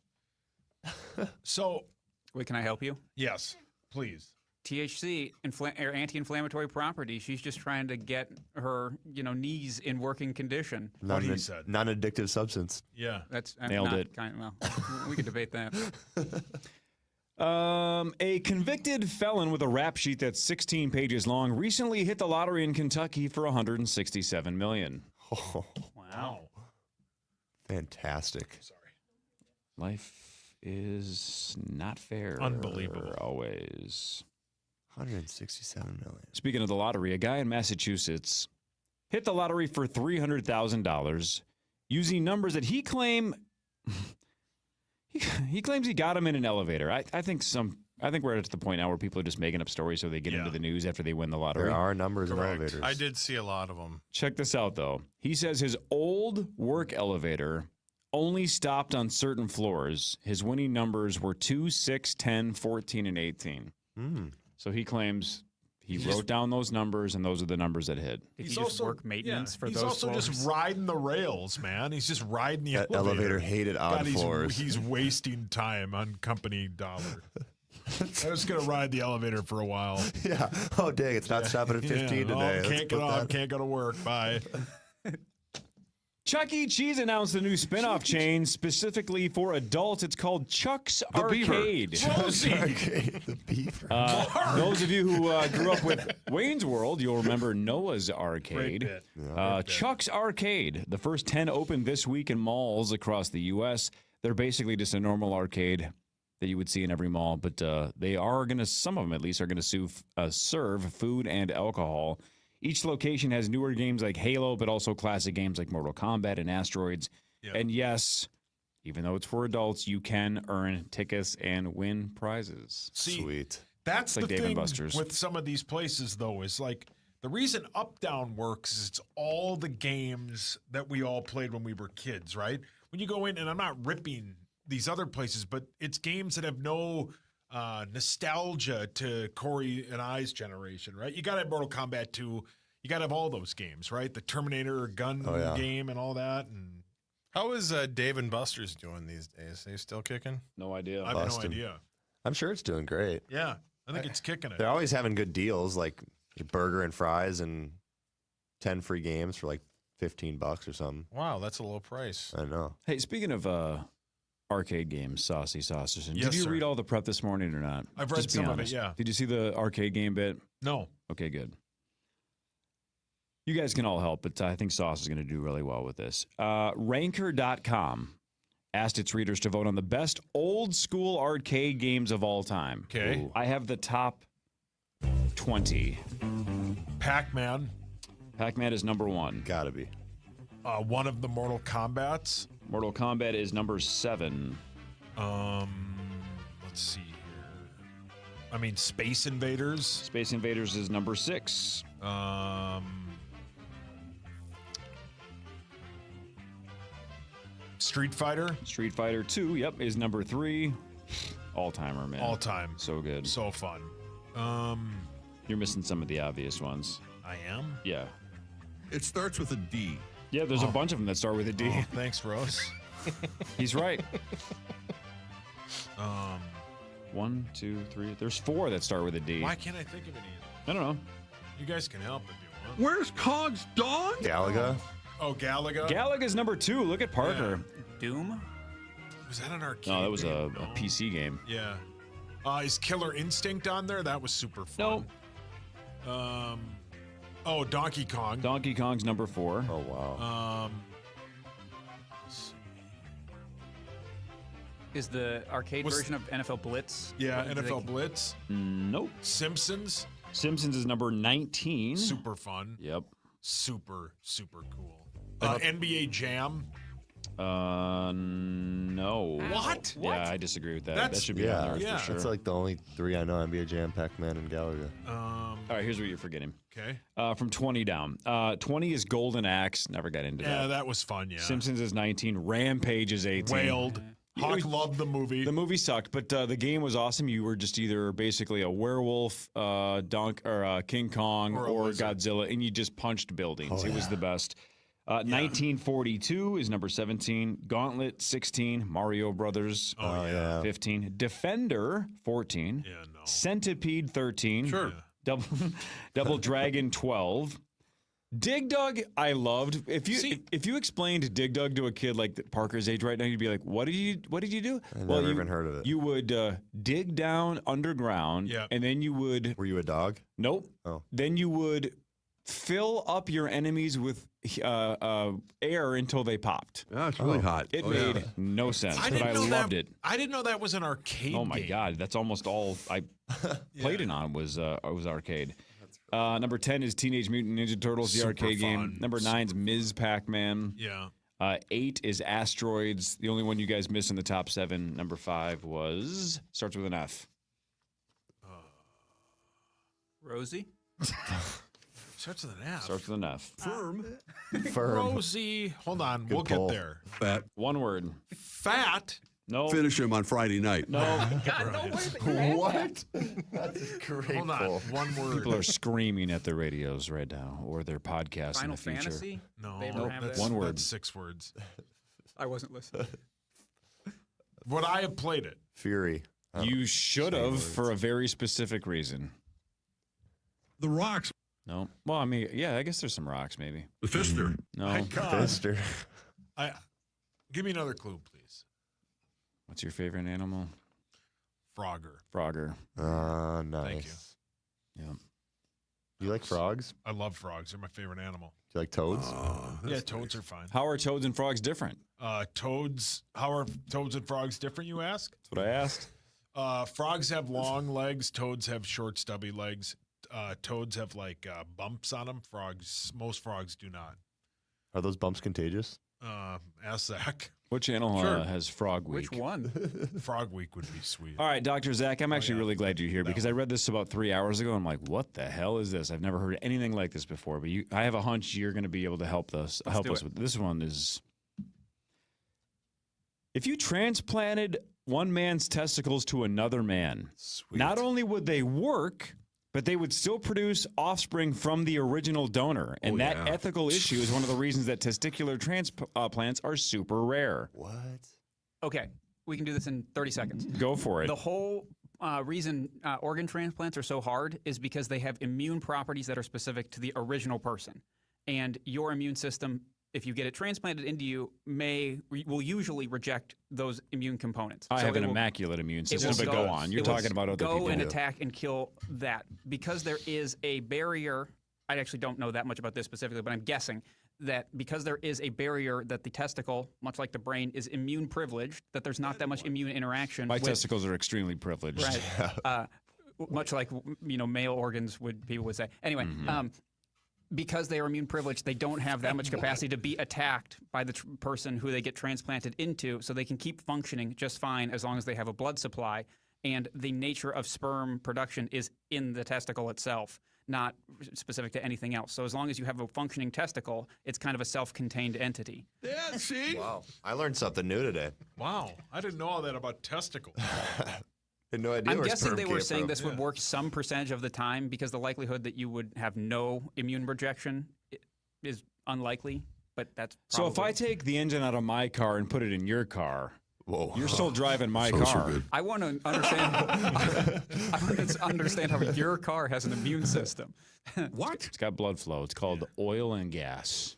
So. Wait, can I help you? Yes, please. THC, anti-inflammatory property. She's just trying to get her, knees in working condition. What he said. Non-addictive substance. Yeah. That's Nailed it. We could debate that. A convicted felon with a rap sheet that's 16 pages long recently hit the lottery in Kentucky for $167 million. Oh, Wow. fantastic. Sorry. Life is not fair. Unbelievable. Always. 167 million. Speaking of the lottery, a guy in Massachusetts hit the lottery for $300,000 using numbers that he claims he got him in an elevator. I think we're at the point now where people are just making up stories so they get into the news after they win the lottery. There are numbers in Correct. elevators. I did see a lot of them. Check this out, though. He says his old work elevator only stopped on certain floors. His winning numbers were 2, 6, 10, 14, and 18. So he claims he wrote down those numbers, and those are the numbers that hit. Did he just work maintenance for those He's also floors? just riding the rails, man. He's just riding the That elevator. elevator hated odd floors. He's wasting time on company dollar. I was going to ride the elevator for a while. Yeah. Oh, dang, it's not stopping at 15 today. Let's Can't get put off, that- can't go to work. Bye. Chuck E. Cheese announced a new spin-off chain specifically for adults. It's called Chuck's Arcade. The beaver. Those of you who grew up with Wayne's World, you'll remember Noah's Arcade. Chuck's Arcade. The first 10 opened this week in malls across the U.S. They're basically just a normal arcade that you would see in every mall, but they are going to, some of them at least, are going to serve food and alcohol. Each location has newer games like Halo, but also classic games like Mortal Kombat and Asteroids. Yep. And yes, even though it's for adults, you can earn tickets and win prizes. See, Sweet. That's like the Dave thing & Buster's. with some of these places, though, is like the reason Up Down works is it's all the games that we all played when we were kids, right? When you go in, and I'm not ripping these other places, but it's games that have no nostalgia to Corey and I's generation, right? You got to have Mortal Kombat 2. You got to have all those games, right? The Terminator gun game and all that. And how is Dave & Buster's doing these days? Are they still kicking? No idea. I have no idea. I'm sure it's doing great. Yeah, I think it's kicking it. They're always having good deals, like a burger and fries and 10 free games for like $15 or something. Wow, that's a low price. I know. Hey, speaking of arcade games, Saucy Saucerson, Yes, did you sir. read all the prep this morning or not? I've read Just be some of it, honest. yeah. Did you see the arcade game bit? No. Okay, good. You guys can all help, but I think Sauce is going to do really well with this. Ranker.com asked its readers to vote on the best old school arcade games of all time. Okay. Ooh. I have the top 20. Pac-Man. Pac-Man is number 1. Gotta be. One of the Mortal Kombats. Mortal Kombat is number 7. Let's see here. I mean, Space Invaders. Space Invaders is number 6. Street Fighter. Street Fighter 2, yep, is number 3. All-timer, man. All time. So good. So fun. You're missing some of the obvious ones. I am? Yeah. It starts with a D. Yeah, there's a bunch of them that start with a D. Oh, thanks, Rose. He's right. 1, 2, 3. There's 4 that start with a D. Why can't I think of any? I don't know. You guys can help if you want. Where's Cog's dog? Galaga. Oh, Galaga. Galaga's number 2. Look at Parker. Doom? Was that an arcade? No, that was game? a PC game. Yeah. Is Killer Instinct on there? That was super fun. No. Donkey Kong. Donkey Kong's number 4. Oh, wow. Is the arcade version of NFL Blitz? Yeah, NFL Blitz. Nope. Simpsons. Simpsons is number 19. Super fun. Yep. Super, super cool. NBA Jam. No. What? Yeah, I disagree with that. That should be on there for sure. That's like the only 3 I know: NBA Jam, Pac-Man, and Galaga. All right, here's what you're forgetting. Okay. From 20 down. 20 is Golden Axe. Never got into that. Yeah, that was fun, yeah. Simpsons is 19. Rampage is 18. Wailed. Hawk loved the movie. The movie sucked, but the game was awesome. You were just either basically a werewolf, King Kong, or Godzilla, and you just punched buildings. It was the best. 1942 is number 17. Gauntlet, 16. Mario Brothers, 15. Defender, 14. Yeah, no. Centipede, 13. Sure. Double Dragon, 12. Dig Dug, I loved. If you explained Dig Dug to a kid like Parker's age right now, you'd be like, "What did you do?" I never even heard of it. You would dig down underground, and then you would. Were you a dog? Nope. Oh. Then you would fill up your enemies with air until they popped. Oh, it's really hot. It made no sense, but I loved it. I didn't know that was an arcade. Oh my game. god, that's almost all I played it on was arcade. Number 10 is Teenage Mutant Ninja Turtles, the arcade game. Number 9 is Ms. Pac-Man. Yeah. 8 is Asteroids. The only one you guys missed in the top 7. Number 5 starts with an F. Rosie? Starts with an F. Starts with an F. Firm. Rosie. Hold on. We'll pull. get there. Fat. One word. Fat. No. Finish him on Friday night. No. What? That's great. Hold on. pull. One word. People are screaming at their radios right now or their podcasts Final in the future. Fantasy? No. They ever have That's, that? One word. That's 6 words. I wasn't listening. Would I have played it? Fury. You should have for a very specific reason. The Rocks. No. Well, I mean, yeah, I guess there's some rocks maybe. The Fister. No. My God. Fister. Give me another clue, please. What's your favorite animal? Frogger. Frogger. Nice. Thank you. Yeah. You like frogs? I love frogs. They're my favorite animal. Do you like toads? Yeah, toads are fine. How are toads and frogs different? How are toads and frogs different, you ask? That's what I asked. Frogs have long legs. Toads have short, stubby legs. Toads have like bumps on them. Most frogs do not. Are those bumps contagious? Ask Zach. What channel has Frog Week? Which one? Frog Week would be sweet. All right, Dr. Zach, I'm actually really glad you're here because I read this about 3 hours ago. I'm like, what the hell is this? I've never heard anything like this before. But I have a hunch you're going to be able to help us with this one. Is if you transplanted one man's testicles to another man, not only would they work, but they would still produce offspring from the original donor. And that ethical issue is one of the reasons that testicular transplants are super rare. What? Okay, we can do this in 30 seconds. Go for it. The whole reason organ transplants are so hard is because they have immune properties that are specific to the original person. And your immune system, if you get it transplanted into you, will usually reject those immune components. I have an immaculate immune system, but go on. You're talking about other people. Go and attack and kill that. Because there is a barrier, I actually don't know that much about this specifically, but I'm guessing that because there is a barrier that the testicle, much like the brain, is immune privileged, that there's not that much immune interaction. My testicles are extremely privileged. Right. Much like male organs people would say. Anyway, because they are immune privileged, they don't have that much capacity to be attacked by the person who they get transplanted into, so they can keep functioning just fine as long as they have a blood supply. And the nature of sperm production is in the testicle itself, not specific to anything else. So as long as you have a functioning testicle, it's kind of a self-contained entity. Yeah, see? Wow. I learned something new today. Wow. I didn't know all that about testicles. Had no idea. I'm where guessing sperm they were came saying from. this would work some percentage of the time because the likelihood that you would have no immune rejection is unlikely, but that's probably... So if I take the engine out of my car and put it in your car, you're still driving my So car. good. I want to understand. I want to understand how your car has an immune system. What? It's got blood flow. It's called oil and gas.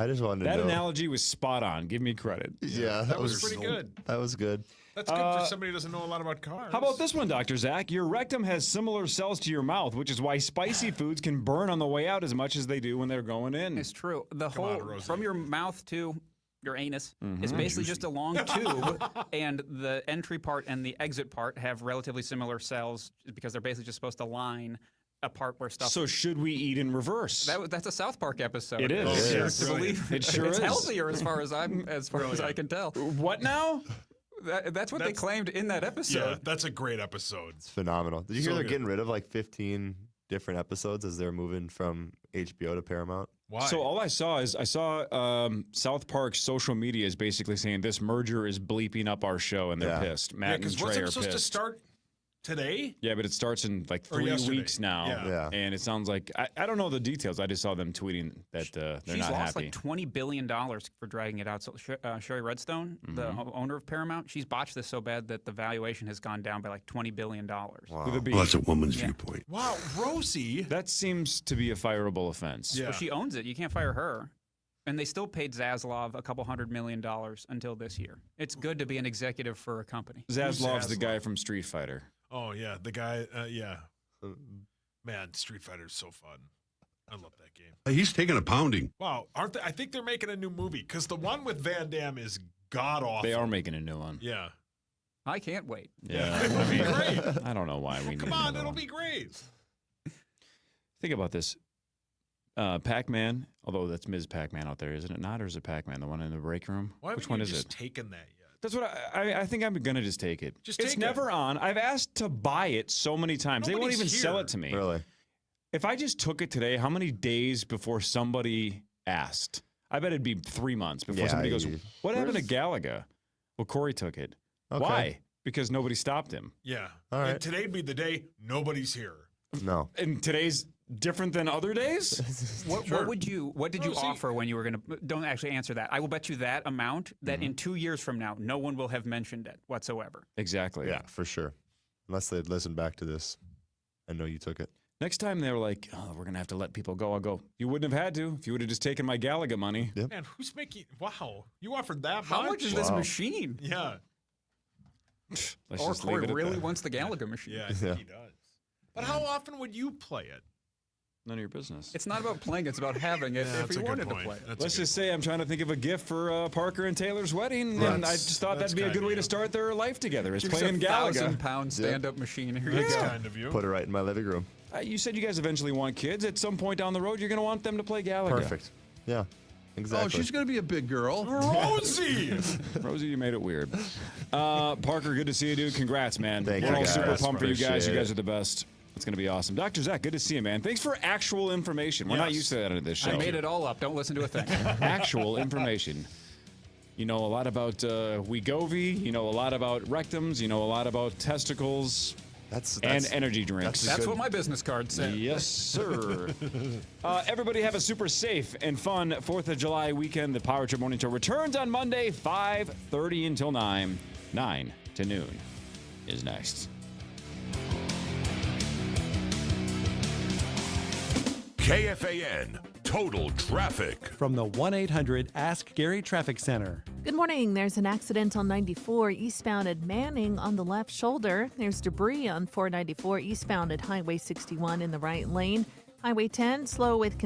I just wanted to That know. analogy was spot on. Give me credit. Yeah, That was pretty good. That was good. That's good for somebody who doesn't know a lot about cars. How about this one, Dr. Zach? Your rectum has similar cells to your mouth, which is why spicy foods can burn on the way out as much as they do when they're going in. It's true. The Come on, whole Rosie. from your mouth to your anus is basically just a long tube, and the entry part and the exit part have relatively similar cells because they're basically just supposed to line a part where stuff. So should we eat in reverse? That's a South Park episode. It is. It's It hard is. to believe. It sure it's is. healthier as far as I can tell. What now? That's what they claimed in that episode. Yeah, that's a great episode. It's phenomenal. Did you So hear they're good. getting rid of like 15 different episodes as they're moving from HBO to Paramount? Why? So all I saw South Park's social media is basically saying this merger is bleeping up our show, and they're Yeah. pissed. Matt and because Trey wasn't are it supposed pissed. to start today? Yeah, but it starts in like Or 3 yesterday. weeks now. Yeah. And it sounds like, I don't know the details. I just saw them tweeting that they're She's not lost happy. like $20 billion for dragging it out. So Sherry Redstone, the owner of Paramount, she's botched this so bad that the valuation has gone down by like $20 billion. With a B. Well, that's a woman's viewpoint. Wow, Rosie. That seems to be a fireable offense. Yeah. Well, she owns it. You can't fire her. And they still paid Zaslav a couple $100 million until this year. It's good to be an executive for a company. Zaslav's the Zaslav? guy from Street Fighter. Oh, yeah. The guy, yeah. Man, Street Fighter is so fun. I love that game. He's taking a pounding. Wow. Aren't they? I think they're making a new movie because the one with Van Damme is god-awful. They are making a new one. Yeah. I can't wait. Yeah. It would be great. I don't know why we need Come on, another it'll one. be great. Think about this. Pac-Man, although that's Ms. Pac-Man out there, isn't it not? Or is it Pac-Man, the one in the break room? Why Which haven't one you is just it? taken that yet? That's what I think I'm going to just take it. Just it's take never it. on. I've asked to buy it so many times. They won't Nobody's even sell here. it to me. Really? If I just took it today, how many days before somebody asked? I bet it'd be 3 months before Yeah, somebody goes, you- what happened to Where's- Galaga? Well, Corey took it. Okay. Why? Because nobody stopped him. Yeah. All right. And today'd be the day nobody's here. No. And today's different than other days? What did you Rosie. offer when you were going to? Don't actually answer that. I will bet you that amount that in 2 years from now, no one will have mentioned it whatsoever. Exactly. Yeah, for sure. Unless they'd listen back to this and know you took it. Next time they were like, oh, we're going to have to let people go. I'll go, you wouldn't have had to if you would have just taken my Galaga money. Yep. Man, who's making? Wow, you offered that How much is this Wow. machine? Yeah. Let's Or just leave Corey it at really that. wants the Galaga machine. Yeah, I think he does. But how often would you play it? None of your business. It's not about playing; it's about having it. Yeah, if that's you a good wanted to point. play it. That's a Let's good just say I'm trying to think of a gift for Parker and Taylor's wedding, and I just thought that's that'd be a kind good of way you. to start their life together, is Give us playing a Galaga. £1,000 stand-up machine. Here That's you go. kind of you. Put it right in my living room. You said you guys eventually want kids. At some point down the road, you're going to want them to play Galaga. Perfect. Yeah. Exactly. Oh, she's going to be a big girl. Rosie. Rosie, you made it weird. Parker, good to see you, dude. Congrats, man. Thank We're you, all guys. super pumped for you guys. Appreciate You guys it. are the best. It's going to be awesome. Dr. Zach, good to see you, man. Thanks for actual information. We're not Yes. used to that on this show. I made it all up. Don't listen to a thing. Actual information. You know a lot about Wegovy. You know a lot about rectums. You know a lot about testicles and energy drinks. That's what my business card said. Yes, sir. Everybody have a super safe and fun 4th of July weekend. The Power Trip Morning Show returns on Monday, 5:30 until 9. 9 to noon is next. KFAN Total Traffic. From the 1-800-ASK-GARY Traffic Center. Good morning. There's an accident on 94 eastbound at Manning on the left shoulder. There's debris on 494 eastbound at Highway 61 in the right lane. Highway 10 slow with